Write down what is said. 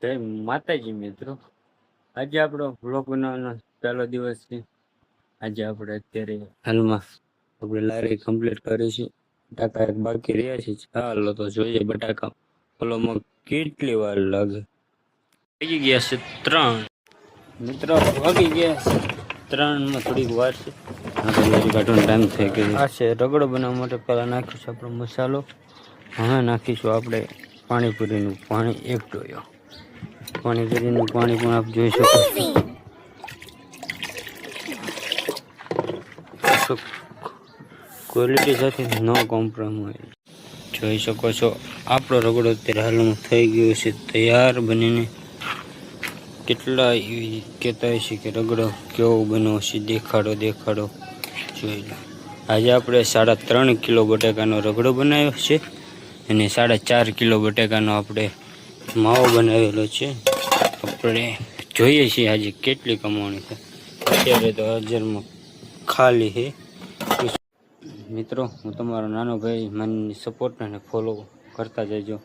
જય માતાજી મિત્રો, આજે આપણો વ્લોગ બનાવવાનો પહેલો દિવસ છે. આજે આપણે અત્યારે હાલમાં આપણે લારી કમ્પ્લીટ કરીશું. બટાકા એક બાકી રહ્યા છે. ચાલો તો જોઈએ બટાકા ફોલોમાં કેટલી વાર લાગે. વાગી ગયા છે 3 મિત્રો, વાગી ગયા છે 3 થોડીક વાર છે. લારી કાઢવાનો ટાઈમ થઈ ગયો. આ છે રગડો બનાવવા માટે પહેલાં નાખીશું આપણો મસાલો. હવે નાખીશું આપણે પાણીપુરીનું પાણી 1 ડોયો. પાણીપુરીનું પાણી પણ આપ જોઈ શકો છો. ક્વોલિટી સાથે નો કોમ્પ્રોમાઇઝ. જોઈ શકો છો આપણો રગડો અત્યારે હાલમાં થઈ ગયો છે તૈયાર બનીને. કેટલા એવી કહેતા છે કે રગડો કેવો બન્યો છે, દેખાડો જોઈ લો. આજે આપણે 3.5 કિલો બટાકાનો રગડો બનાવ્યો છે અને 4.5 કિલો બટાકાનો આપણે માવો બનાવેલો છે. આપણે જોઈએ છીએ આજે કેટલી કમાણી છે. અત્યારે તો હાજરમાં ખાલી છે. મિત્રો, હું તમારો નાનો ભાઈ, મને સપોર્ટ અને ફોલો કરતા જજો.